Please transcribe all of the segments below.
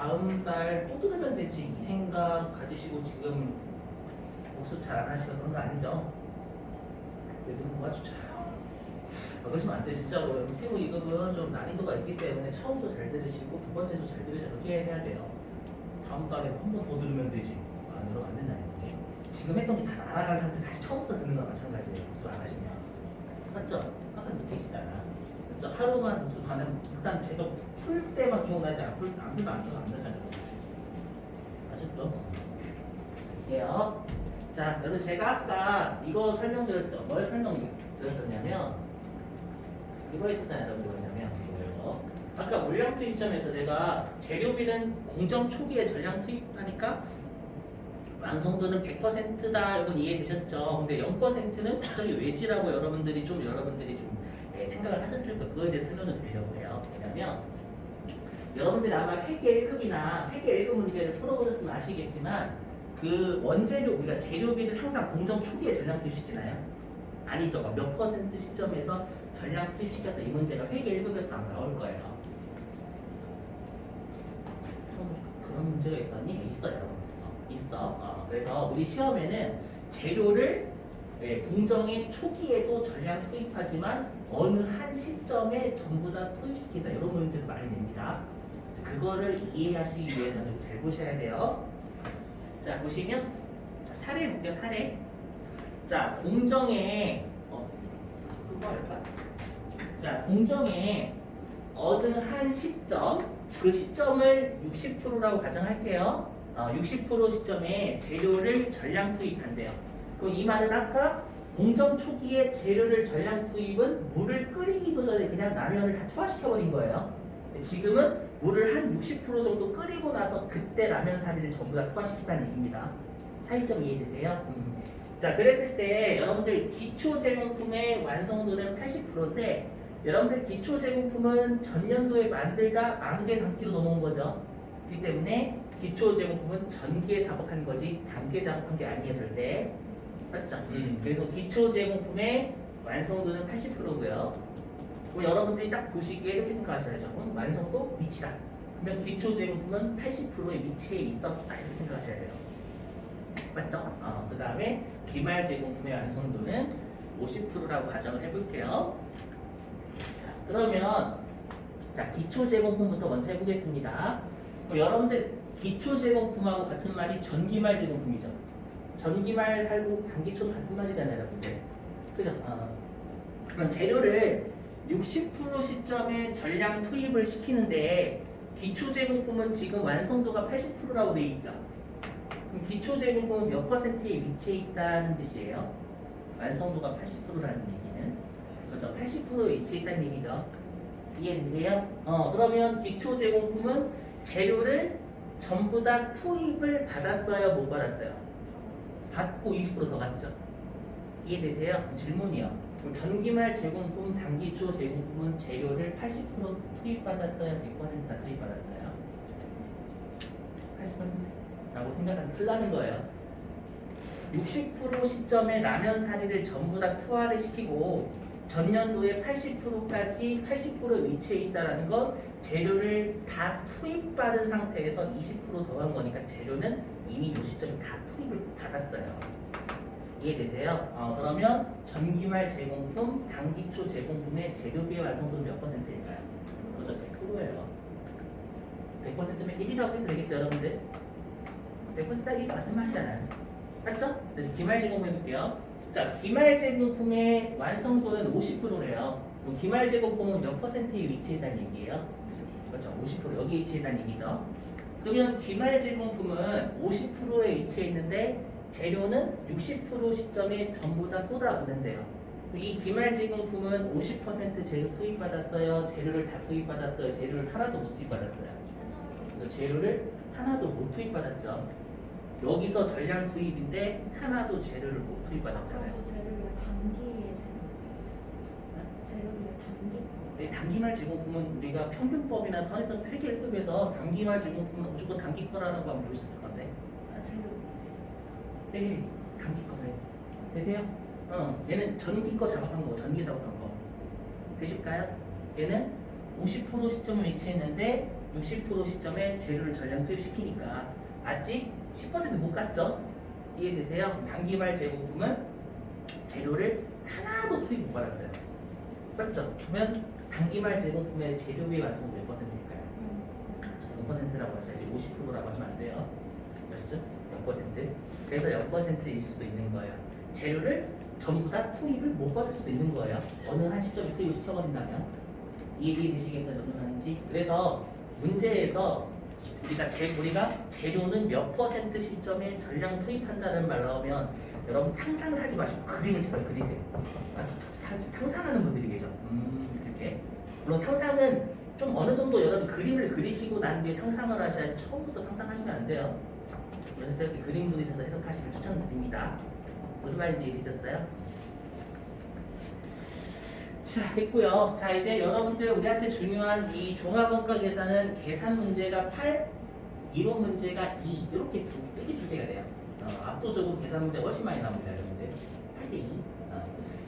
다음 달 또 들으면 되지 이 생각 가지시고 지금 복습 잘 안 하시는 그런 거 아니죠? 그래도 도와주죠. 그러시면 안 돼 진짜로. MCU 이거는 좀 난이도가 있기 때문에 처음도 잘 들으시고 두 번째도 잘 들으시고 이렇게 해야 돼요. 다음 달에 한 번 더 들으면 되지. 안 들으면 안 된다는 게. 지금 했던 게 다 날아간 상태 다시 처음부터 듣는 거랑 마찬가지예요. 복습 안 하시면. 맞죠? 항상 느끼시잖아. 그렇죠? 하루만 복습하면 일단 제가 풀 때만 기억나지 않고 안 풀면 안 나잖아요. 아셨죠? 예요. 자, 여러분 제가 아까 이거 설명드렸죠? 뭘 설명드렸었냐면 이거 있었잖아요. 여러분 뭐였냐면 이거요. 아까 물량 투입 시점에서 제가 재료비는 공정 초기에 전량 투입하니까 완성도는 100%다. 여러분 이해되셨죠? 근데 0%는 갑자기 왜지라고 여러분들이 좀 생각을 하셨을 거예요. 그거에 대해서 설명을 드리려고 해요. 왜냐면 여러분들이 아마 회계 1급이나 회계 1급 문제를 풀어보셨으면 아시겠지만 그 원재료 우리가 재료비를 항상 공정 초기에 전량 투입시키나요? 아니죠. 몇 퍼센트 시점에서 전량 투입시켰다. 이 문제가 회계 1급에서 안 나올 거예요. 그런 문제가 있었니? 있어요. 있어. 그래서 우리 시험에는 재료를 공정의 초기에도 전량 투입하지만 어느 한 시점에 전부 다 투입시킨다. 이런 문제를 많이 냅니다. 그거를 이해하시기 위해서는 잘 보셔야 돼요. 자, 보시면 사례 볼게요. 사례. 자, 공정에 그거 할까? 자, 공정에 어느 한 시점, 그 시점을 60%라고 가정할게요. 60% 시점에 재료를 전량 투입한대요. 그럼 이 말은 아까 공정 초기에 재료를 전량 투입은 물을 끓이기도 전에 그냥 라면을 다 투하시켜버린 거예요. 지금은 물을 한 60% 정도 끓이고 나서 그때 라면 사리를 전부 다 투하시킨다는 얘기입니다. 차이점 이해되세요? 자, 그랬을 때 여러분들 기초 제공품의 완성도는 80%인데 여러분들 기초 제공품은 전년도에 만들다 만개 단기로 넘어온 거죠. 그렇기 때문에 기초 제공품은 전기에 작업한 거지 단계 작업한 게 아니에요 절대. 맞죠? 그래서 기초 제공품의 완성도는 80%고요. 그럼 여러분들이 딱 보시기에 이렇게 생각하셔야죠. 완성도 위치다. 그러면 기초 제공품은 80%의 위치에 있었다 이렇게 생각하셔야 돼요. 맞죠? 그 다음에 기말 제공품의 완성도는 50%라고 가정을 해볼게요. 자, 그러면 자 기초 제공품부터 먼저 해보겠습니다. 여러분들 기초 제공품하고 같은 말이 전기말 제공품이죠. 전기말하고 단기초 같은 말이잖아요, 여러분들. 그죠? 그럼 재료를 60% 시점에 전량 투입을 시키는데 기초 제공품은 지금 완성도가 80%라고 되어 있죠. 그럼 기초 제공품은 몇 퍼센트에 위치해 있다는 뜻이에요? 완성도가 80%라는 얘기는 그렇죠? 80%에 위치해 있다는 얘기죠. 이해되세요? 그러면 기초 제공품은 재료를 전부 다 투입을 받았어요? 못 받았어요? 받고 20%더 갔죠? 이해되세요? 질문이요. 그럼 전기말 제공품, 단기초 제공품은 재료를 80% 투입받았어요? 100%다 투입받았어요? 80%라고 생각하면 큰일 나는 거예요. 60% 시점에 라면 사리를 전부 다 투하를 시키고 전년도에 80%까지 80%에 위치해 있다는 건 재료를 다 투입받은 상태에서 20% 더한 거니까 재료는 이미 이 시점에 다 투입을 받았어요. 이해되세요? 그러면 전기말 제공품, 단기초 제공품의 재료비의 완성도는 몇 %일까요? 그죠? 100%예요. 100%면 1이라고 해도 되겠죠, 여러분들? 100%가 1과 같은 말이잖아요. 맞죠? 그래서 기말 제공품 해볼게요. 자, 기말 제공품의 완성도는 50%래요. 그럼 기말 제공품은 몇 %에 위치했다는 얘기예요? 그렇죠? 50% 여기 위치했다는 얘기죠. 그러면 기말 제공품은 50%에 위치했는데 재료는 60% 시점에 전부 다 쏟아붓는데요. 이 기말 제공품은 50% 재료 투입받았어요? 재료를 다 투입받았어요? 재료를 하나도 못 투입받았어요? 그래서 재료를 하나도 못 투입받았죠. 여기서 전량 투입인데 하나도 재료를 못 투입받았잖아요. 저 재료비가 단기에 재료비가 단기. 네, 단기말 제공품은 우리가 평균법이나 선에서 회계 1급에서 단기말 제공품은 무조건 단기 거라는 거 한번 보셨을 건데. 재료비. 네, 단기 거래. 되세요? 얘는 전기 거 작업한 거고 전기 작업한 거. 되실까요? 얘는 50% 시점에 위치했는데 60% 시점에 재료를 전량 투입시키니까 아직 10%못 갔죠? 이해되세요? 단기말 제공품은 재료를 하나도 투입 못 받았어요. 맞죠? 그러면 단기말 제공품의 재료비 완성도 몇 %일까요? 0%라고 하셔야지 50%라고 하시면 안 돼요. 아시죠? 0%. 그래서 0%일 수도 있는 거예요. 재료를 전부 다 투입을 못 받을 수도 있는 거예요. 어느 한 시점에 투입을 시켜버린다면. 이해되시겠어요? 무슨 말인지? 그래서 문제에서 우리가 재료는 몇 % 시점에 전량 투입한다는 말 나오면 여러분 상상을 하지 마시고 그림을 제발 그리세요. 상상하는 분들이 계셔. 이렇게. 물론 상상은 좀 어느 정도 여러분 그림을 그리시고 난 뒤에 상상을 하셔야지 처음부터 상상하시면 안 돼요. 그래서 이렇게 그림 그리셔서 해석하시길 추천드립니다. 무슨 말인지 이해되셨어요? 자, 됐고요. 자, 이제 여러분들 우리한테 중요한 이 종합원가 계산은 계산 문제가 8, 이론 문제가 2 이렇게 두 개 출제가 돼요. 압도적으로 계산 문제가 훨씬 많이 나옵니다, 여러분들. 8대 2.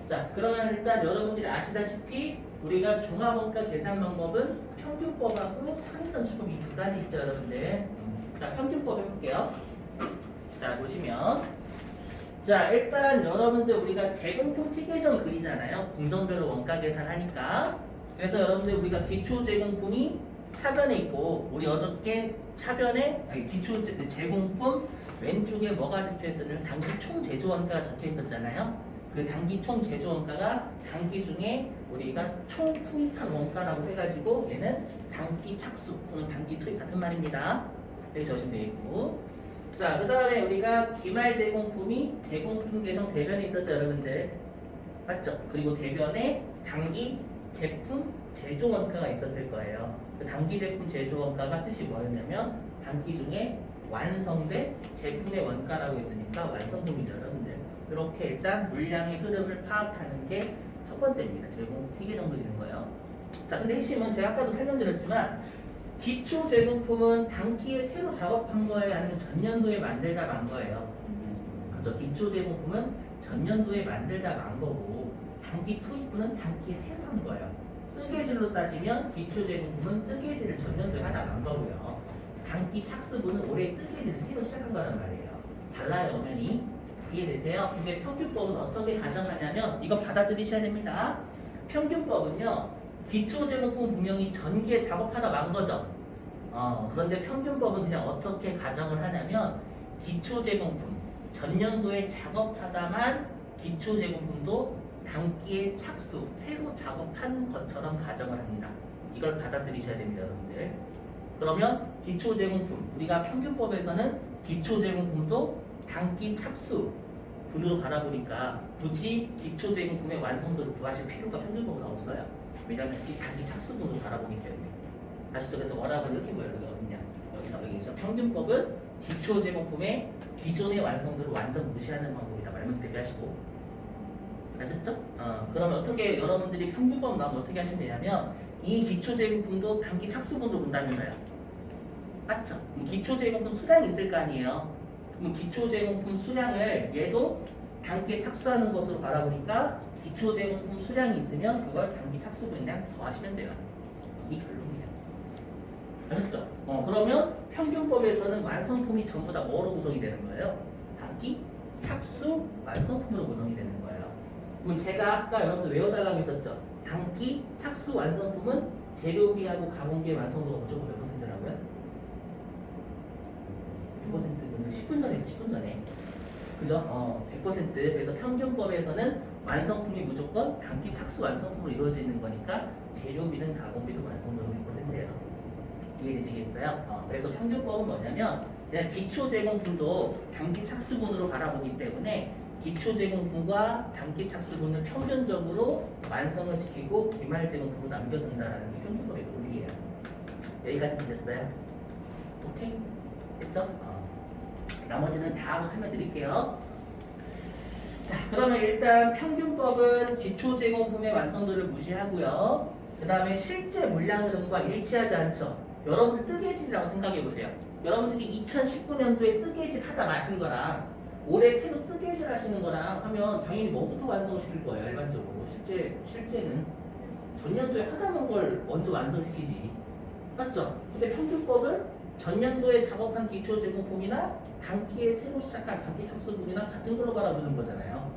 자, 그러면 일단 여러분들이 아시다시피 우리가 종합원가 계산 방법은 평균법하고 상위선출법 이 두 가지 있죠, 여러분들. 자, 평균법 해볼게요. 자, 보시면 자, 일단 여러분들 우리가 제공품 티계정 그리잖아요. 공정별로 원가 계산하니까. 그래서 여러분들 우리가 기초 제공품이 차변에 있고 우리 어저께 차변에 기초 제공품 왼쪽에 뭐가 적혀 있었냐면 단기 총 제조 원가가 적혀 있었잖아요. 그 단기 총 제조 원가가 단기 중에 우리가 총 투입한 원가라고 해가지고 얘는 단기 착수 또는 단기 투입 같은 말입니다. 이렇게 적으시면 되겠고. 자, 그 다음에 우리가 기말 제공품이 제공품 계정 대변에 있었죠, 여러분들. 맞죠? 그리고 대변에 단기 제품 제조 원가가 있었을 거예요. 그 단기 제품 제조 원가가 뜻이 뭐였냐면 단기 중에 완성된 제품의 원가라고 했으니까 완성품이죠, 여러분들. 이렇게 일단 물량의 흐름을 파악하는 게 첫 번째입니다. 제공 티계정 그리는 거예요. 자, 근데 핵심은 제가 아까도 설명드렸지만 기초 제공품은 단기에 새로 작업한 거예요? 아니면 전년도에 만들다 만 거예요? 그렇죠. 기초 제공품은 전년도에 만들다 만 거고 단기 투입분은 단기에 새로 한 거예요. 뜨개질로 따지면 기초 제공품은 뜨개질을 전년도에 하다 만 거고요. 단기 착수분은 올해 뜨개질을 새로 시작한 거란 말이에요. 달라요, 엄연히. 이해되세요? 근데 평균법은 어떻게 가정하냐면 이거 받아들이셔야 됩니다. 평균법은요. 기초 제공품 분명히 전기에 작업하다 만 거죠. 그런데 평균법은 그냥 어떻게 가정을 하냐면 기초 제공품 전년도에 작업하다만 기초 제공품도 단기에 착수 새로 작업한 것처럼 가정을 합니다. 이걸 받아들이셔야 됩니다, 여러분들. 그러면 기초 제공품 우리가 평균법에서는 기초 제공품도 단기 착수 분으로 바라보니까 굳이 기초 제공품의 완성도를 구하실 필요가 평균법은 없어요. 왜냐하면 이 단기 착수분으로 바라보기 때문에. 아시죠? 그래서 뭐라고 이렇게 보여요. 어딨냐? 여기서 평균법은 기초 제공품의 기존의 완성도를 완전 무시하는 방법이다. 말문제 대비하시고. 아셨죠? 그러면 어떻게 여러분들이 평균법 나오면 어떻게 하시면 되냐면 이 기초 제공품도 단기 착수분으로 본다는 거예요. 맞죠? 기초 제공품 수량이 있을 거 아니에요. 그럼 기초 제공품 수량을 얘도 단기에 착수하는 것으로 바라보니까 기초 제공품 수량이 있으면 그걸 단기 착수분이랑 더하시면 돼요. 이게 결론이에요. 아셨죠? 그러면 평균법에서는 완성품이 전부 다 뭐로 구성이 되는 거예요? 단기 착수 완성품으로 구성이 되는 거예요. 그럼 제가 아까 여러분들 외워달라고 했었죠? 단기 착수 완성품은 재료비하고 가공비의 완성도가 무조건 몇 %라고요? 100%는 10분 전에 있어, 10분 전에. 그죠? 100%. 그래서 평균법에서는 완성품이 무조건 단기 착수 완성품으로 이루어지는 거니까 재료비는 가공비도 완성도는 100%예요. 이해되시겠어요? 그래서 평균법은 뭐냐면 그냥 기초 제공품도 단기 착수분으로 바라보기 때문에 기초 제공품과 단기 착수분을 평균적으로 완성을 시키고 기말 제공품을 남겨둔다라는 게 평균법의 논리예요. 여기까지 됐어요? 오케이? 됐죠? 나머지는 다 하고 설명드릴게요. 자, 그러면 일단 평균법은 기초 제공품의 완성도를 무시하고요. 그 다음에 실제 물량 흐름과 일치하지 않죠. 여러분들 뜨개질이라고 생각해 보세요. 여러분들이 2019년도에 뜨개질 하다 마신 거랑 올해 새로 뜨개질 하시는 거랑 하면 당연히 뭐부터 완성을 시킬 거예요, 일반적으로. 실제는 전년도에 하다 놓은 걸 먼저 완성시키지. 맞죠? 근데 평균법은 전년도에 작업한 기초 제공품이나 단기에 새로 시작한 단기 착수분이나 같은 걸로 바라보는 거잖아요.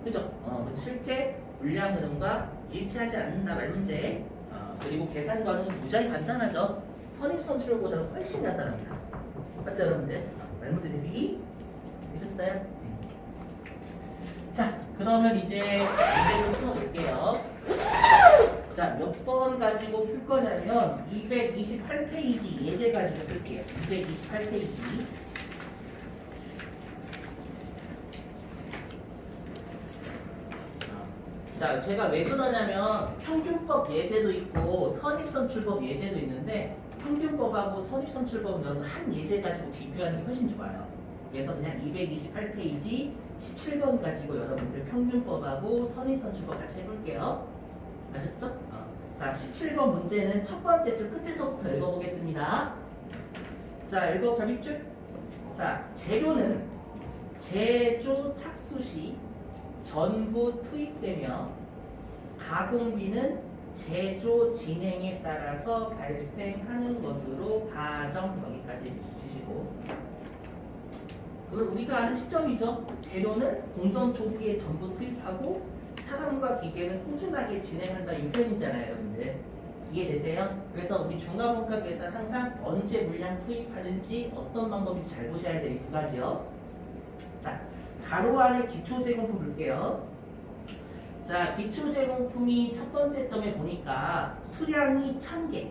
그죠? 그래서 실제 물량 흐름과 일치하지 않는다 말 문제. 그리고 계산과는 무지하게 간단하죠. 선입선출보다는 훨씬 간단합니다. 맞죠, 여러분들? 말 문제 대비기 있었어요? 자, 그러면 이제 문제를 풀어볼게요. 자, 몇 번 가지고 풀 거냐면 228페이지 예제 가지고 풀게요. 228페이지. 자, 제가 왜 그러냐면 평균법 예제도 있고 선입선출법 예제도 있는데 평균법하고 선입선출법은 여러분 한 예제 가지고 비교하는 게 훨씬 좋아요. 그래서 그냥 228페이지 17번 가지고 여러분들 평균법하고 선입선출법 같이 해볼게요. 아셨죠? 자, 17번 문제는 첫 번째 줄 끝에서부터 읽어보겠습니다. 자, 자, 밑줄. 자, 재료는 제조 착수 시 전부 투입되며 가공비는 제조 진행에 따라서 발생하는 것으로 가정 여기까지 주시고 그건 우리가 아는 시점이죠. 재료는 공정 초기에 전부 투입하고 사람과 기계는 꾸준하게 진행한다 이 표현이잖아요, 여러분들. 이해되세요? 그래서 우리 중과분과에서 항상 언제 물량 투입하는지 어떤 방법인지 잘 보셔야 될 이 두 가지요. 자, 가로 안에 기초 제공품 볼게요. 자, 기초 제공품이 첫 번째 점에 보니까 수량이 1000개,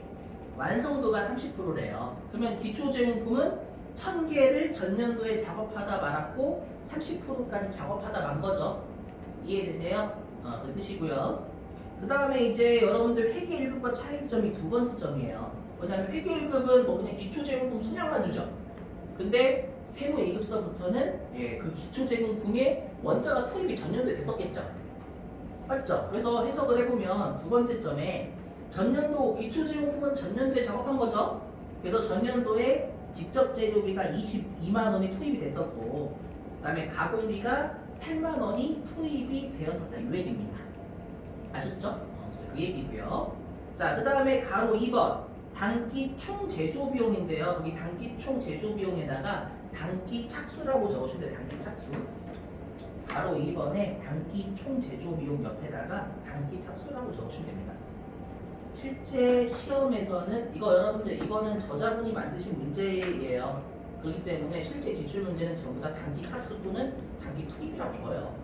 완성도가 30%래요. 그러면 기초 제공품은 1000개를 전년도에 작업하다 말았고 30%까지 작업하다 만 거죠. 이해되세요? 그 뜻이고요. 그 다음에 이제 여러분들 회계 1급과 차이점이 두 번째 점이에요. 왜냐하면 회계 1급은 뭐 그냥 기초 제공품 수량만 주죠. 근데 세무 2급서부터는 그 기초 제공품에 원가가 투입이 전년도에 됐었겠죠. 맞죠? 그래서 해석을 해보면 두 번째 점에 전년도 기초 제공품은 전년도에 작업한 거죠. 그래서 전년도에 직접 재료비가 22만 원이 투입이 됐었고, 그다음에 가공비가 8만 원이 투입이 되었었다 이 얘기입니다. 아셨죠? 그 얘기고요. 자, 그 다음에 가로 2번 단기 총 제조 비용인데요. 거기 단기 총 제조 비용에다가 단기 착수라고 적으시면 돼요. 단기 착수. 가로 2번에 단기 총 제조 비용 옆에다가 단기 착수라고 적으시면 됩니다. 실제 시험에서는 이거 여러분들 이거는 저자분이 만드신 문제예요. 그렇기 때문에 실제 기출 문제는 전부 다 단기 착수 또는 단기 투입이라고 줘요.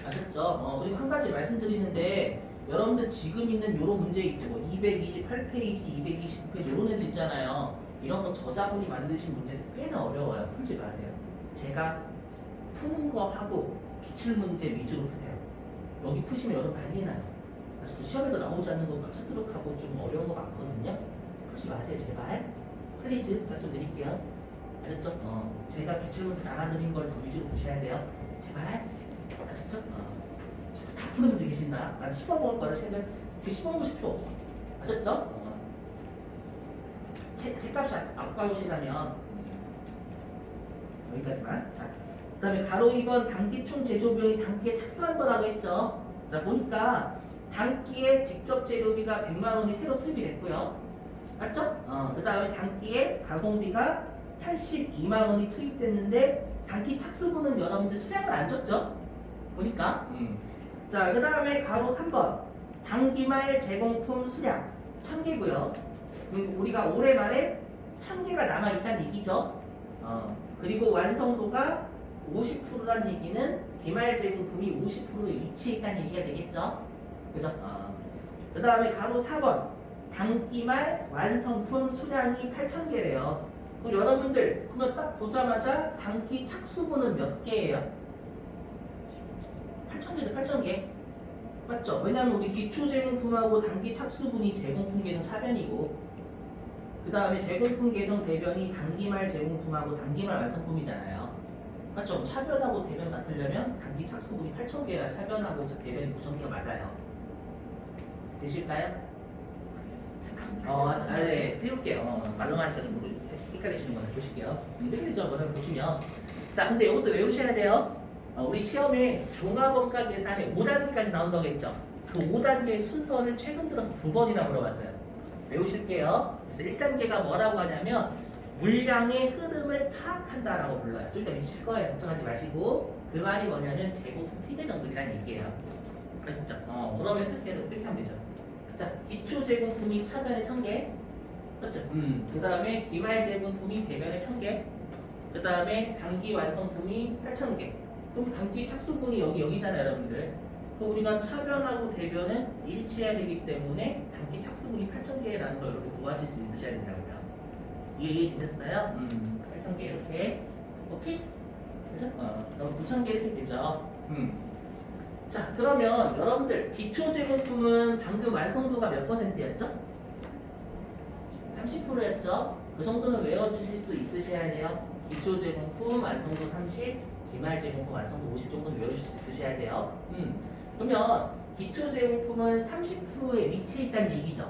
아셨죠? 그리고 한 가지 말씀드리는데 여러분들 지금 있는 요런 문제 있죠. 뭐 228페이지, 229페이지 요런 애들 있잖아요. 이런 거 저자분이 만드신 문제는 꽤나 어려워요. 풀지 마세요. 제가 푸는 거 하고 기출 문제 위주로 푸세요. 여기 푸시면 여러분 난리 나요. 아직도 시험에도 나오지 않는 거 서투룩하고 좀 어려운 거 많거든요. 풀지 마세요, 제발. 플리즈 부탁 좀 드릴게요. 아셨죠? 제가 기출문제 알아드린 걸 더 위주로 보셔야 돼요. 제발. 아셨죠? 진짜 다 푸는 분들 계신다. 난 10원 먹을 거다. 책을 그 10원 보실 필요 없어. 아셨죠? 책값이 아까우시다면 여기까지만. 자, 그 다음에 가로 2번 단기총 제조비용이 단기에 착수한 거라고 했죠. 자, 보니까 단기에 직접 재료비가 100만 원이 새로 투입이 됐고요. 맞죠? 그 다음에 단기에 가공비가 82만 원이 투입됐는데 단기 착수분은 여러분들 수량을 안 줬죠? 보니까. 자, 그 다음에 가로 3번 단기말 제공품 수량 1000개고요. 우리가 올해 말에 1000개가 남아있다는 얘기죠. 그리고 완성도가 50%라는 얘기는 기말 제공품이 50%에 위치해 있다는 얘기가 되겠죠. 그죠? 그 다음에 가로 4번 단기말 완성품 수량이 8000개래요. 그럼 여러분들 그러면 딱 보자마자 단기 착수분은 몇 개예요? 8000개죠. 8000개. 맞죠? 왜냐하면 우리 기초 제공품하고 단기 착수분이 제공품 계정 차변이고 그 다음에 제공품 계정 대변이 단기말 제공품하고 단기말 완성품이잖아요. 맞죠? 차변하고 대변 같으려면 단기 착수분이 8000개라 차변하고 대변이 9000개가 맞아요. 되실까요? 네, 띄울게요. 말로만 해서 좀 헷갈리시는 거는 보실게요. 이렇게 되죠. 그러면 보시면 자, 근데 이것도 외우셔야 돼요. 우리 시험에 종합원가 계산에 5단계까지 나온다고 했죠. 그 5단계의 순서를 최근 들어서 2번이나 물어봤어요. 외우실게요. 그래서 1단계가 뭐라고 하냐면 물량의 흐름을 파악한다라고 불러요. 좀 이따 미칠 거예요. 걱정하지 마시고. 그 말이 뭐냐면 제곱 티의 정글이라는 얘기예요. 아셨죠? 그러면 이렇게 하면 되죠. 자, 기초 제공품이 차변에 1000개. 그렇죠? 그 다음에 기말 제공품이 대변에 1000개. 그 다음에 단기 완성품이 8000개. 그럼 단기 착수분이 여기잖아요, 여러분들. 그럼 우리가 차변하고 대변은 일치해야 되기 때문에 단기 착수분이 8000개라는 걸 이렇게 구하실 수 있으셔야 된다고요. 이해되셨어요? 8000개 이렇게. 오케이? 그죠? 그럼 9000개 이렇게 되죠. 자, 그러면 여러분들 기초 제공품은 방금 완성도가 몇 %였죠? 30%였죠? 그 정도는 외워주실 수 있으셔야 돼요. 기초 제공품 완성도 30, 기말 제공품 완성도 50 정도는 외워주실 수 있으셔야 돼요. 그러면 기초 제공품은 30%에 위치해 있다는 얘기죠.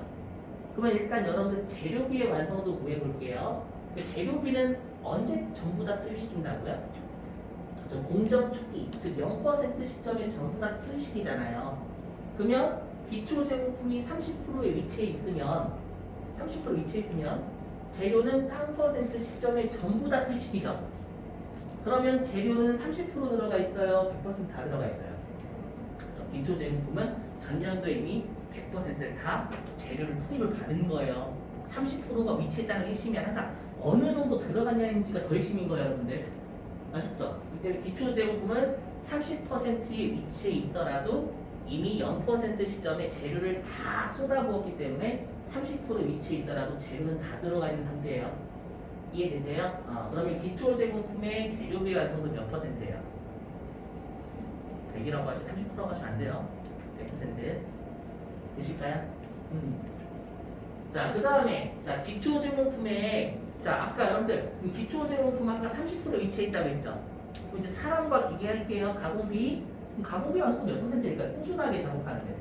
그러면 일단 여러분들 재료비의 완성도 구해볼게요. 그 재료비는 언제 전부 다 투입시킨다고요? 공정 초기, 즉 0% 시점에 전부 다 투입시키잖아요. 그러면 기초 제공품이 30%에 위치해 있으면 재료는 0% 시점에 전부 다 투입시키죠. 그러면 재료는 30% 들어가 있어요, 100% 다 들어가 있어요. 기초 제공품은 전년도에 이미 100%를 다 재료를 투입을 받은 거예요. 30%가 위치했다는 게 핵심이 항상 어느 정도 들어가냐인지가 더 핵심인 거예요, 여러분들. 아셨죠? 그렇기 때문에 기초 제공품은 30%에 위치해 있더라도 이미 0% 시점에 재료를 다 쏟아부었기 때문에 30% 위치해 있더라도 재료는 다 들어가 있는 상태예요. 이해되세요? 그러면 기초 제공품의 재료비 완성도 몇 %예요? 100이라고 하죠. 30%가 잘 안 돼요. 100% 되실까요? 자, 그 다음에 자 기초 제공품의 자 아까 여러분들 그 기초 제공품 아까 30% 위치해 있다고 했죠. 그럼 이제 사람과 기계 할게요. 가공비 그럼 가공비 완성도 몇 %일까요? 꾸준하게 작업하는 애들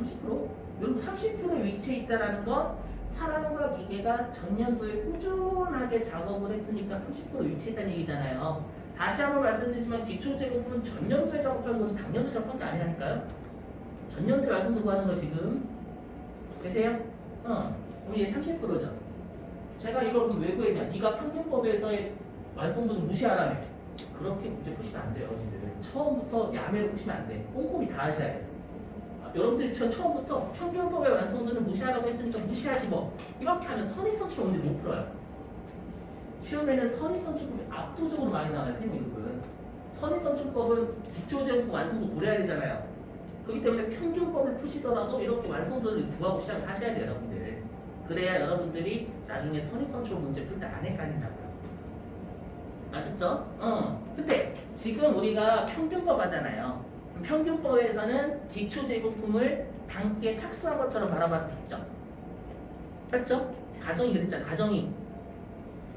30%? 여러분 30%에 위치해 있다라는 건 사람과 기계가 전년도에 꾸준하게 작업을 했으니까 30% 위치했다는 얘기잖아요. 다시 한번 말씀드리지만 기초 제공품은 전년도에 작업하는 것이 당년도 작업한 게 아니라니까요. 전년도에 완성도 구하는 거 지금 되세요? 그럼 이제 30%죠. 제가 이걸 그럼 왜 구했냐? 네가 평균법에서의 완성도를 무시하라며. 그렇게 문제 푸시면 안 돼요, 여러분들. 처음부터 야매로 푸시면 안 돼. 꼼꼼히 다 하셔야 돼. 여러분들이 처음부터 평균법의 완성도는 무시하라고 했으니까 무시하지 뭐. 이렇게 하면 선입선출 문제 못 풀어요. 시험에는 선입선출법이 압도적으로 많이 나와요, 세무이급은. 선입선출법은 기초제공품 완성도 고려해야 되잖아요. 그렇기 때문에 평균법을 푸시더라도 이렇게 완성도를 구하고 시작을 하셔야 돼요, 여러분들. 그래야 여러분들이 나중에 선입선출 문제 풀 때 안 헷갈린다고요. 아셨죠? 근데 지금 우리가 평균법 하잖아요. 평균법에서는 기초제공품을 단기에 착수한 것처럼 바라봤죠. 맞죠? 가정이 그랬잖아요. 가정이.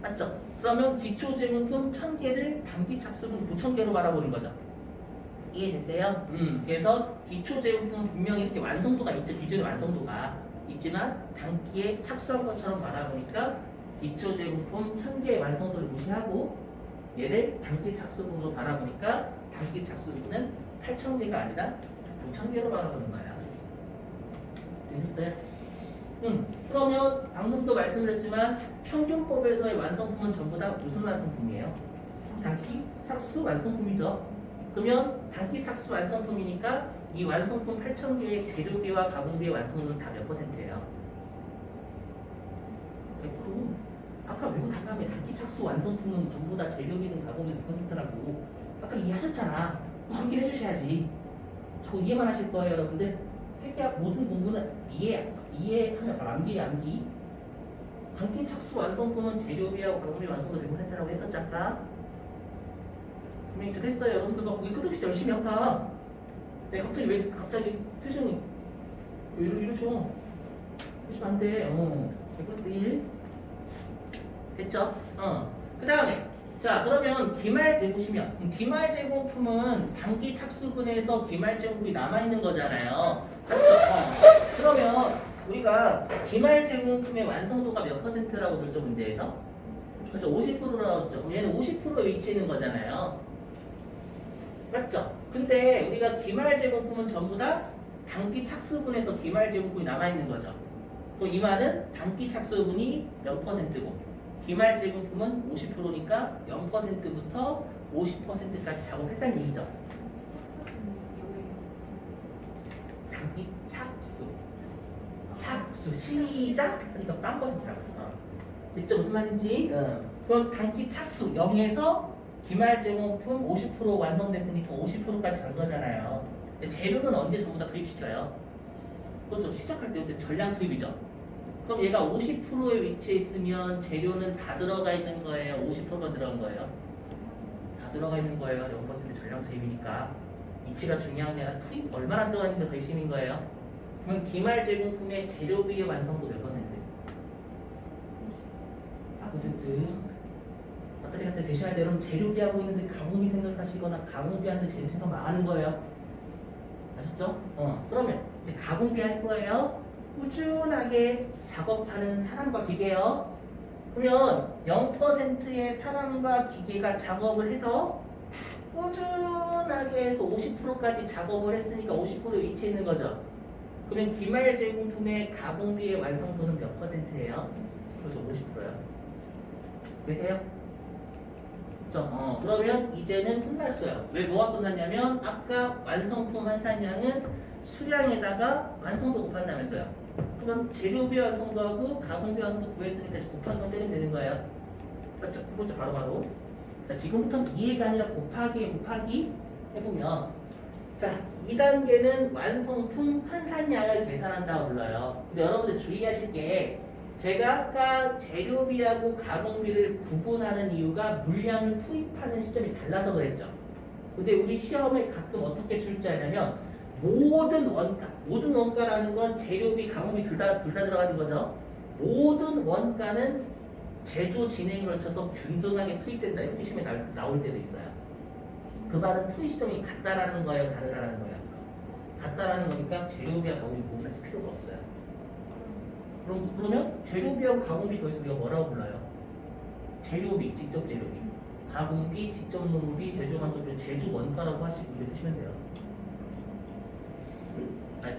맞죠? 그러면 기초제공품 1000개를 단기 착수분 9000개로 바라보는 거죠. 이해되세요? 그래서 기초제공품 분명히 이렇게 완성도가 있죠. 기존의 완성도가 있지만 단기에 착수한 것처럼 바라보니까 기초제공품 1000개의 완성도를 무시하고 얘를 단기 착수분으로 바라보니까 단기 착수분은 8000개가 아니라 9000개로 바라보는 거야. 되셨어요? 그러면 방금도 말씀드렸지만 평균법에서의 완성품은 전부 다 무슨 완성품이에요? 단기 착수 완성품이죠. 그러면 단기 착수 완성품이니까 이 완성품 8000개의 재료비와 가공비의 완성도는 다 몇 %예요? 100%. 아까 외국 단감에 단기 착수 완성품은 전부 다 재료비든 가공비 100%라고 아까 이해하셨잖아. 암기해 주셔야지. 자꾸 이해만 하실 거예요, 여러분들. 회계학 모든 공부는 이해하면 바로 암기. 단기 착수 완성품은 재료비하고 가공비 완성도 100%라고 했었죠, 아까? 분명히 그랬어요. 여러분들과 거기 끝없이 열심히 할까? 네, 갑자기 표정이 왜 이러죠? 그러시면 안 돼. 100% 1 됐죠? 그 다음에 자 그러면 기말 해보시면 기말 제공품은 단기 착수분에서 기말 제공품이 남아있는 거잖아요. 맞죠? 그러면 우리가 기말 제공품의 완성도가 몇 %라고 들었죠, 문제에서? 그렇죠, 50%라고 했죠. 그럼 얘는 50%에 위치해 있는 거잖아요. 맞죠? 근데 우리가 기말 제공품은 전부 다 단기 착수분에서 기말 제공품이 남아있는 거죠. 그럼 이 말은 단기 착수분이 0%고 기말 제공품은 50%니까 0%부터 50%까지 작업했다는 얘기죠. 단기 착수 시작 하니까 빵 퍼센트라고. 됐죠? 무슨 말인지? 그럼 단기 착수 0에서 기말 제공품 50% 완성됐으니까 50%까지 간 거잖아요. 근데 재료는 언제 전부 다 투입시켜요? 그렇죠. 시작할 때부터 전량 투입이죠. 그럼 얘가 50%에 위치해 있으면 재료는 다 들어가 있는 거예요? 50%가 들어간 거예요? 다 들어가 있는 거예요. 0% 전량 투입이니까. 위치가 중요한 게 아니라 투입 얼마나 들어가 있는지가 더 핵심인 거예요. 그럼 기말 제공품의 재료비의 완성도 몇 퍼센트? 4%. 아까 대신할 때 여러분 재료비 하고 있는데 가공비 생각하시거나 가공비 하는데 재료 생각 많은 거예요. 아셨죠? 그러면 이제 가공비 할 거예요. 꾸준하게 작업하는 사람과 기계요. 그러면 0%의 사람과 기계가 작업을 해서 꾸준하게 해서 50%까지 작업을 했으니까 50%에 위치해 있는 거죠. 그러면 기말 제공품의 가공비의 완성도는 몇 %예요? 그래서 50%요. 되세요? 그러면 이제는 끝났어요. 왜 뭐가 끝났냐면 아까 완성품 환산량은 수량에다가 완성도 곱한다면서요. 그럼 재료비 완성도하고 가공비 완성도 구했으니까 이제 곱한 거 때리면 되는 거예요. 맞죠? 그렇죠. 바로. 자, 지금부터는 이해가 아니라 곱하기 해보면 자, 2단계는 완성품 환산량을 계산한다고 불러요. 근데 여러분들 주의하실 게 제가 아까 재료비하고 가공비를 구분하는 이유가 물량을 투입하는 시점이 달라서 그랬죠. 근데 우리 시험에 가끔 어떻게 출제하냐면 모든 원가라는 건 재료비, 가공비 둘 다 들어가는 거죠. 모든 원가는 제조 진행에 걸쳐서 균등하게 투입된다. 이렇게 시험에 나올 때도 있어요. 그 말은 투입 시점이 같다라는 거예요, 다르다라는 거예요. 같다라는 거니까 재료비와 가공비 구분하실 필요가 없어요. 그러면 재료비하고 가공비 더해서 우리가 뭐라고 불러요? 재료비, 직접 재료비, 가공비, 직접 노무비, 제조 간접비, 제조 원가라고 하시고 이렇게 보시면 돼요.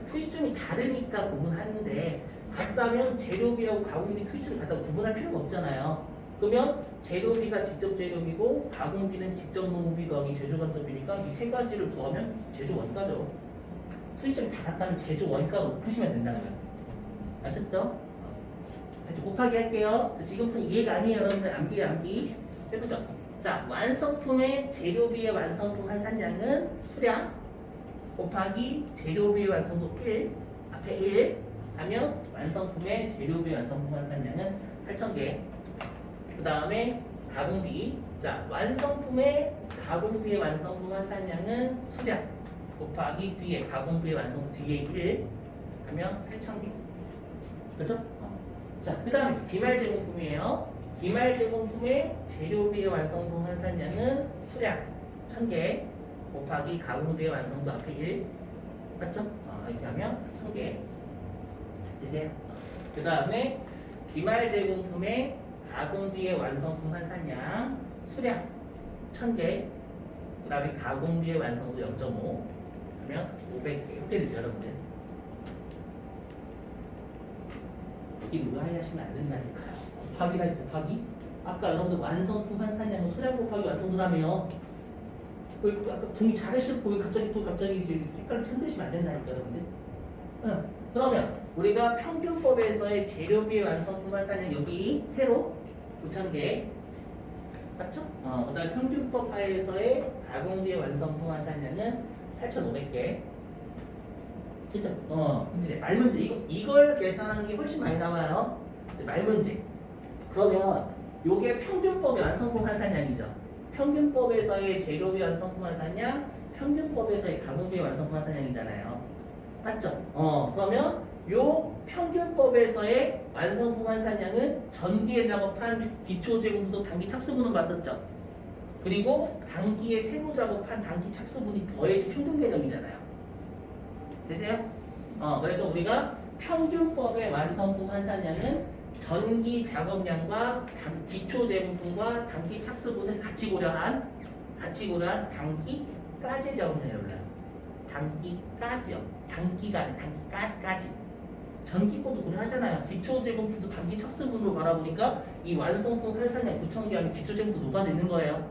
투입점이 다르니까 구분하는데 같다면 재료비하고 가공비 투입점이 같다고 구분할 필요가 없잖아요. 그러면 재료비가 직접 재료비고 가공비는 직접 노무비 더하기 제조 간접비니까 이 세 가지를 더하면 제조 원가죠. 투입점이 다 같다면 제조 원가로 푸시면 된다는 거예요. 아셨죠? 자, 곱하기 할게요. 자, 지금부터 이해가 아니에요. 여러분들 암기 해보죠. 자, 완성품의 재료비의 완성품 환산량은 수량 곱하기 재료비의 완성도 1 앞에 1 하면 완성품의 재료비의 완성품 환산량은 8,000개. 그 다음에 가공비. 자, 완성품의 가공비의 완성품 환산량은 수량 곱하기 뒤에 가공비의 완성도 뒤에 1 하면 8,000개. 그렇죠? 자, 그 다음에 기말 제공품이에요. 기말 제공품의 재료비의 완성품 환산량은 수량 1,000개 곱하기 가공비의 완성도 앞에 1 맞죠? 이렇게 하면 1,000개 되세요. 그 다음에 기말 제공품의 가공비의 완성품 환산량 수량 1,000개 그 다음에 가공비의 완성도 0.5 그러면 500개 이렇게 되죠 여러분들. 여기 의아해하시면 안 된다니까요. 곱하기 아까 여러분들 완성품 환산량은 수량 곱하기 완성도라며요. 아까 동의 잘하시고 왜 갑자기 이제 헷갈려 참드시면 안 된다니까 여러분들. 그러면 우리가 평균법에서의 재료비의 완성품 환산량 여기 세로 9,000개 맞죠? 그 다음에 평균법 하에서의 가공비의 완성품 환산량은 8,500개. 그죠? 이제 말문제 이걸 계산하는 게 훨씬 많이 나와요. 이제 말문제. 그러면 요게 평균법의 완성품 환산량이죠. 평균법에서의 재료비 완성품 환산량, 평균법에서의 가공비 완성품 환산량이잖아요. 맞죠? 그러면 요 평균법에서의 완성품 환산량은 전기에 작업한 기초 제공도 단기 착수분은 봤었죠. 그리고 단기에 세로 작업한 단기 착수분이 더해지 평균 개념이잖아요. 되세요? 그래서 우리가 평균법의 완성품 환산량은 전기 작업량과 기초 제공분과 단기 착수분을 같이 고려한 단기까지 작업량을 불러요. 단기까지요. 단기가 아니라 단기까지. 전기권도 고려하잖아요. 기초제공품도 단기 착수분으로 바라보니까 이 완성품 환산량 9,000개 기초제공도 녹아져 있는 거예요.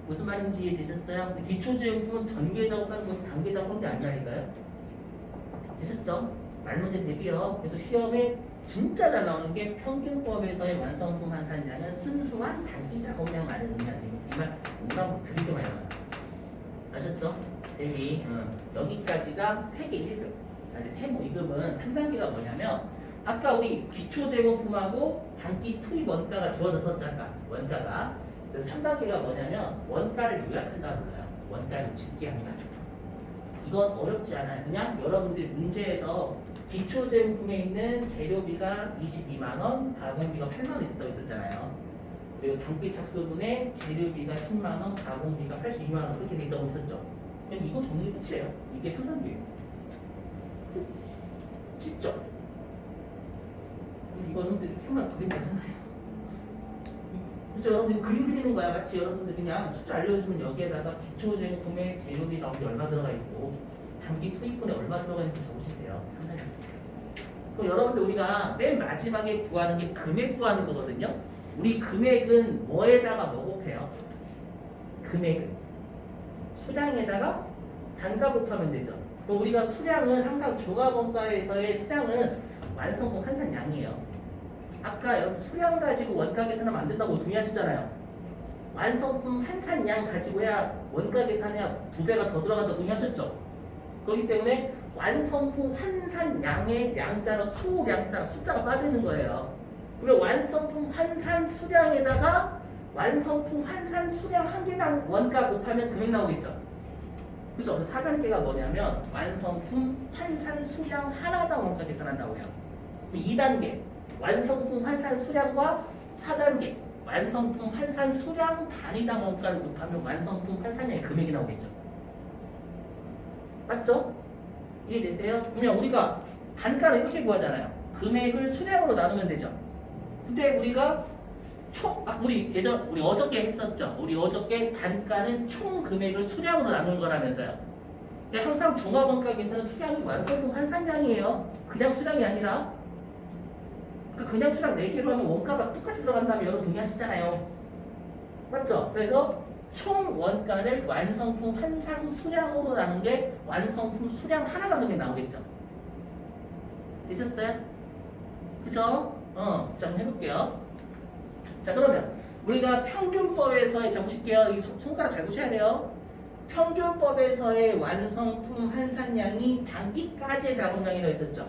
무슨 말인지 이해되셨어요? 기초제공품은 전개 작업하는 것이 단계 작업한 게 아니라니까요. 되셨죠? 말문제 대비요. 그래서 시험에 진짜 잘 나오는 게 평균법에서의 완성품 환산량은 순수한 단기 작업량만을 의미하는 이말 뭔가 드리게 많이 나와요. 아셨죠? 대비 여기까지가 회계 1급. 세모 2급은 3단계가 뭐냐면 아까 우리 기초 제공품하고 단기 투입 원가가 주어졌었죠. 아까 원가가. 그래서 3단계가 뭐냐면 원가를 요약한다 불러요. 원가를 집계한다. 이건 어렵지 않아요. 그냥 여러분들이 문제에서 기초 제공품에 있는 재료비가 22만 원, 가공비가 8만 원 있었다고 했었잖아요. 그리고 단기 착수분에 재료비가 10만 원, 가공비가 82만 원 그렇게 돼 있다고 했었죠. 그냥 이거 정리 끝이에요. 이게 3단계예요. 쉽죠? 이거는 이렇게 하면 그림 되잖아요. 그렇죠? 여러분들 그림 그리는 거야. 마치 여러분들 그냥 숫자 알려주면 여기에다가 기초제품의 재료비 가운데 얼마 들어가 있고 단기 투입분에 얼마 들어가 있는지 적으시면 돼요. 상당히. 그럼 여러분들 우리가 맨 마지막에 구하는 게 금액 구하는 거거든요. 우리 금액은 뭐에다가 뭐 곱해요? 금액은 수량에다가 단가 곱하면 되죠. 그럼 우리가 수량은 항상 조합원가에서의 수량은 완성품 환산량이에요. 아까 여러분 수량 가지고 원가 계산하면 안 된다고 동의하시잖아요. 완성품 환산량 가지고 해야 원가 계산해야 2배가 더 들어간다고 동의하셨죠. 그렇기 때문에 완성품 환산량의 양자로 수량자 숫자가 빠지는 거예요. 그러면 완성품 환산 수량에다가 완성품 환산 수량 한 개당 원가 곱하면 금액 나오겠죠. 그죠? 4단계가 뭐냐면 완성품 환산 수량 하나당 원가 계산한다고요. 2단계 완성품 환산 수량과 4단계 완성품 환산 수량 단위당 원가를 곱하면 완성품 환산량의 금액이 나오겠죠. 맞죠? 이해되세요? 그러면 우리가 단가를 이렇게 구하잖아요. 금액을 수량으로 나누면 되죠. 근데 우리가 우리 어저께 했었죠. 우리 어저께 단가는 총 금액을 수량으로 나눈 거라면서요. 근데 항상 종합원가 계산은 수량이 완성품 환산량이에요. 그냥 수량이 아니라 그냥 수량 4개로 하면 원가가 똑같이 들어간다면 여러분 동의하시잖아요. 맞죠? 그래서 총 원가를 완성품 환산 수량으로 나눈 게 완성품 수량 하나가 금액 나오겠죠. 되셨어요? 그죠? 자, 한번 해볼게요. 자, 그러면 우리가 평균법에서의 자 보실게요. 이 손가락 잘 보셔야 돼요. 평균법에서의 완성품 환산량이 단기까지의 작업량이라고 했었죠.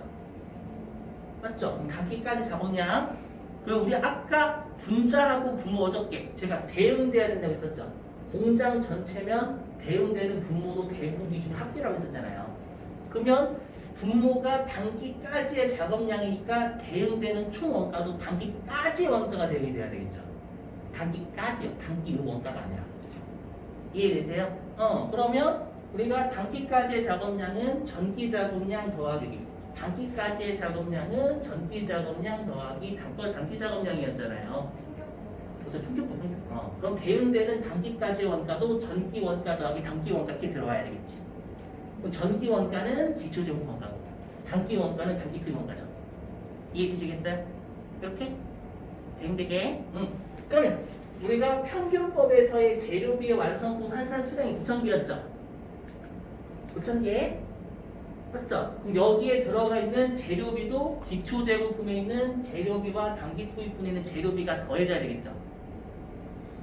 맞죠? 단기까지 작업량. 그리고 우리 아까 분자하고 분모 어저께 제가 대응돼야 된다고 했었죠. 공장 전체면 대응되는 분모도 대부 기준 합계라고 했었잖아요. 그러면 분모가 단기까지의 작업량이니까 대응되는 총 원가도 단기까지의 원가가 대응이 돼야 되겠죠. 단기까지요. 단기 원가가 아니라. 이해되세요? 그러면 우리가 단기까지의 작업량은 전기 작업량 더하기 단기까지의 작업량은 전기 작업량 더하기 단기 작업량이었잖아요. 그래서 평균법. 그럼 대응되는 단기까지의 원가도 전기 원가 더하기 단기 원가 이렇게 들어와야 되겠지. 그럼 전기 원가는 기초제공 원가고 단기 원가는 단기 투입 원가죠. 이해되시겠어요? 이렇게 대응되게. 그러면 우리가 평균법에서의 재료비의 완성품 환산 수량이 9,000개였죠. 9,000개 맞죠? 그럼 여기에 들어가 있는 재료비도 기초제공품에 있는 재료비와 단기 투입분에 있는 재료비가 더해져야 되겠죠.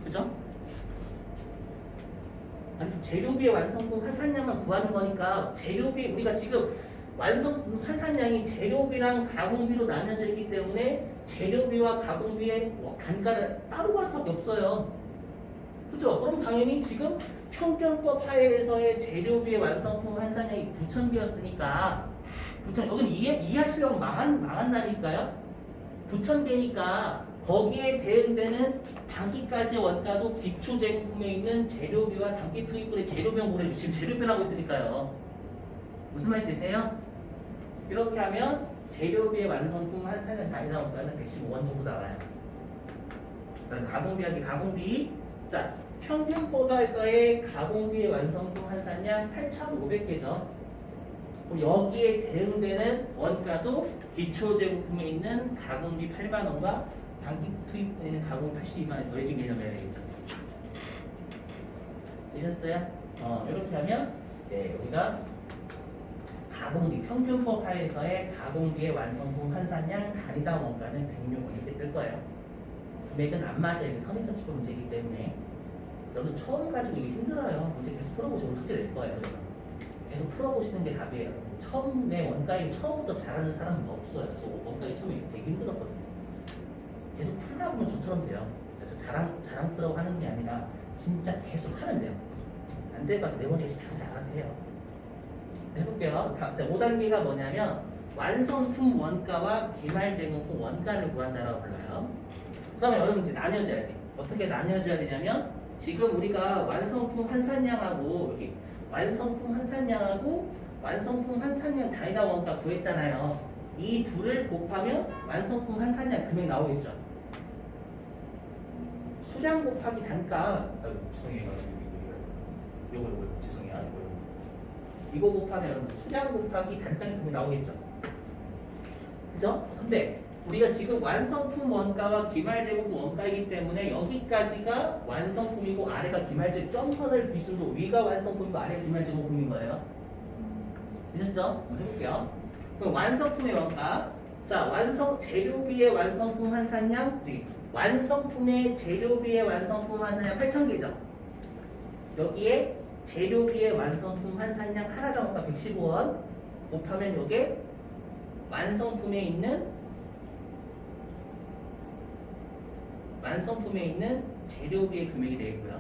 그죠? 아니 재료비의 완성품 환산량만 구하는 거니까 재료비 우리가 지금 완성품 환산량이 재료비랑 가공비로 나뉘어져 있기 때문에 재료비와 가공비의 단가를 따로 갈 수밖에 없어요. 그죠? 그럼 당연히 지금 평균법 하에서의 재료비의 완성품 환산량이 9,000개였으니까 9,000 여기는 이해하시려고 망한다니까요. 9,000개니까 거기에 대응되는 단기까지 원가도 기초 제공품에 있는 재료비와 단기 투입분의 재료비용 고려 지금 재료비 나오고 있으니까요. 무슨 말이 되세요? 이렇게 하면 재료비의 완성품 환산량 단위당 원가는 115원 정도 나와요. 가공비하기 가공비. 자, 평균법에서의 가공비의 완성품 환산량 8,500개죠. 여기에 대응되는 원가도 기초 제공품에 있는 가공비 8만 원과 단기 투입되는 가공 82만 원 더해진 개념을 해야 되겠죠. 되셨어요? 이렇게 하면 우리가 가공비 평균법 하에서의 가공비의 완성품 환산량 단위당 원가는 106원 이렇게 뜰 거예요. 금액은 안 맞아요. 이게 선의선출법 문제이기 때문에 여러분 처음 가지고 이거 힘들어요. 문제 계속 풀어보시고 숙제 낼 거예요. 계속 풀어보시는 게 답이에요. 처음에 원가에 처음부터 잘하는 사람은 없어요. 원가에 처음에 되게 힘들었거든요. 계속 풀다 보면 저처럼 돼요. 그래서 자랑스러워 하는 게 아니라 진짜 계속 하면 돼요. 안 될 것 같아서 네 번째 계속 나가서 해요. 해볼게요. 5단계가 뭐냐면 완성품 원가와 기말 제공품 원가를 구한다라고 불러요. 그러면 여러분 이제 나뉘어져야지. 어떻게 나뉘어져야 되냐면 지금 우리가 완성품 환산량하고 여기 완성품 환산량하고 완성품 환산량 단위당 원가 구했잖아요. 이 둘을 곱하면 완성품 환산량 금액 나오겠죠. 수량 곱하기 단가 죄송해요. 요거 죄송해요. 이거 곱하면 여러분 수량 곱하기 단가는 금액 나오겠죠. 그죠? 근데 우리가 지금 완성품 원가와 기말제공품 원가이기 때문에 여기까지가 완성품이고 아래가 기말제 점선을 기준으로 위가 완성품이고 아래가 기말제공품인 거예요. 되셨죠? 한번 해볼게요. 그럼 완성품의 원가, 자 재료비의 완성품 환산량, 완성품의 재료비의 완성품 환산량 8,000개죠. 여기에 재료비의 완성품 환산량 하나당 원가 115원 곱하면 요게 완성품에 있는 재료비의 금액이 되겠고요.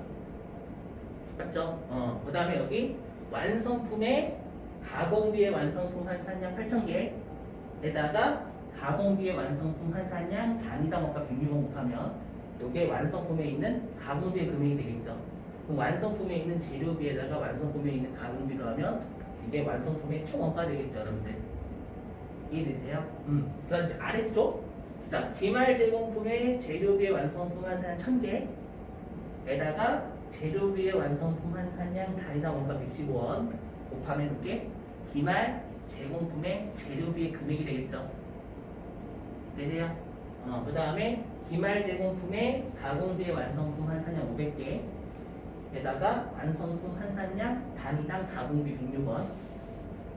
맞죠? 그 다음에 여기 완성품의 가공비의 완성품 환산량 8,000개에다가 가공비의 완성품 환산량 단위당 원가 106원 곱하면 이게 완성품에 있는 가공비의 금액이 되겠죠. 그럼 완성품에 있는 재료비에다가 완성품에 있는 가공비 더하면 이게 완성품의 총 원가 되겠죠, 여러분들. 이해되세요? 그다음 이제 아래쪽. 자, 기말 제공품의 재료비의 완성품 환산량 1,000개에다가 재료비의 완성품 환산량 단위당 원가 115원 곱하면 이게 기말 제공품의 재료비의 금액이 되겠죠. 되세요? 그 다음에 기말 제공품의 가공비의 완성품 환산량 500개에다가 완성품 환산량 단위당 가공비 106원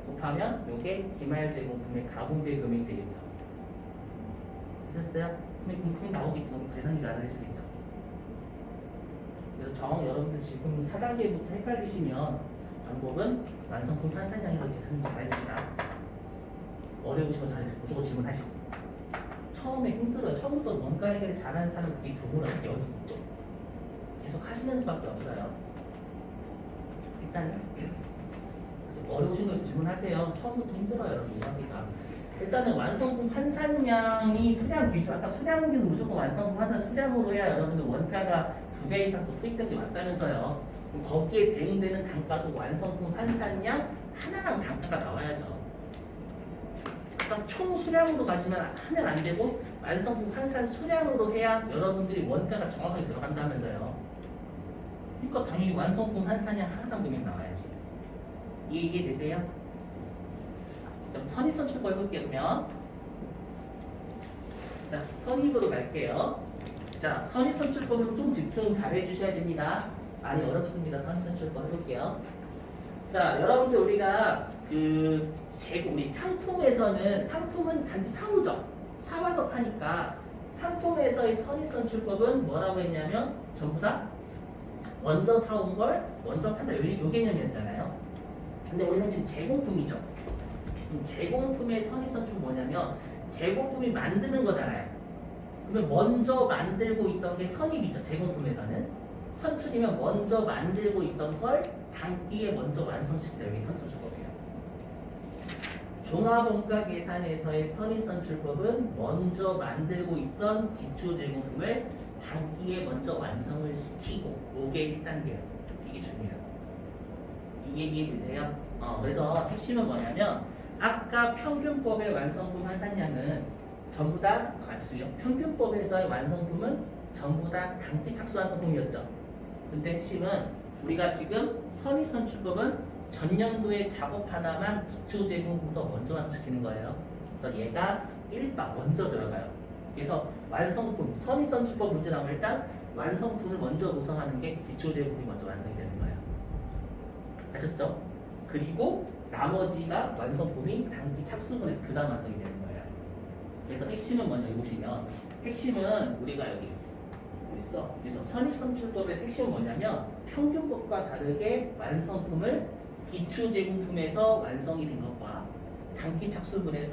곱하면 이게 기말 제공품의 가공비의 금액이 되겠죠. 되셨어요? 금액 나오겠지만 계산기가 안 해주겠죠. 그래서 여러분들 지금 4단계부터 헷갈리시면 방법은 완성품 환산량이라고 계산 잘 해주시라. 어려우시고 잘해서 무조건 질문하시고. 처음에 힘들어요. 처음부터 원가 해결을 잘하는 사람 그게 드물어요. 여기 있죠. 계속 하시는 수밖에 없어요. 일단 어려우신 거 있으면 질문하세요. 처음부터 힘들어요, 여러분. 이해합니까? 일단은 완성품 환산량이 수량 기준, 아까 수량은 무조건 완성품 환산 수량으로 해야 여러분들 원가가 2배 이상 또 투입된 게 맞다면서요. 그럼 거기에 대응되는 단가도 완성품 환산량 하나랑 단가가 나와야죠. 그러니까 총 수량으로 가지만 하면 안 되고 완성품 환산 수량으로 해야 여러분들이 원가가 정확하게 들어간다면서요. 그러니까 당연히 완성품 환산량 하나당 금액 나와야지. 이해되세요? 선입선출법 해볼게요. 그러면 자 선입으로 갈게요. 자 선입선출법은 좀 집중 잘 해주셔야 됩니다. 많이 어렵습니다. 선입선출법 해볼게요. 자 여러분들 우리가 우리 상품에서는 상품은 단지 사오죠. 사와서 파니까 상품에서의 선입선출법은 뭐라고 했냐면 전부 다 먼저 사온 걸 먼저 판다 요 개념이었잖아요. 근데 우리는 지금 제공품이죠. 제공품의 선입선출은 뭐냐면 제공품이 만드는 거잖아요. 그러면 먼저 만들고 있던 게 선입이죠. 제공품에서는 선출이면 먼저 만들고 있던 걸 단기에 먼저 완성시키다. 여기 선입선출법이에요. 종합원가 계산에서의 선입선출법은 먼저 만들고 있던 기초 제공품을 단기에 먼저 완성을 시키고 요게 1단계예요. 이게 중요해요. 이게 이해되세요? 그래서 핵심은 뭐냐면 아까 평균법의 완성품 환산량은 전부 다 평균법에서의 완성품은 전부 다 단기 착수 완성품이었죠. 근데 핵심은 우리가 지금 선입선출법은 전년도에 작업 하나만 기초 제공부터 먼저 완성시키는 거예요. 그래서 얘가 1박 먼저 들어가요. 그래서 완성품, 선입선출법 문제 나오면 일단 완성품을 먼저 구성하는 게 기초 제공이 먼저 완성이 되는 거예요. 아셨죠? 그리고 나머지가 완성품이 단기 착수분에서 그 다음 완성이 되는 거예요. 그래서 핵심은 먼저 보시면 핵심은 우리가 여기 있어. 그래서 선입선출법의 핵심은 뭐냐면 평균법과 다르게 완성품을 기초 제공품에서 완성이 된 것과 단기 착수분에서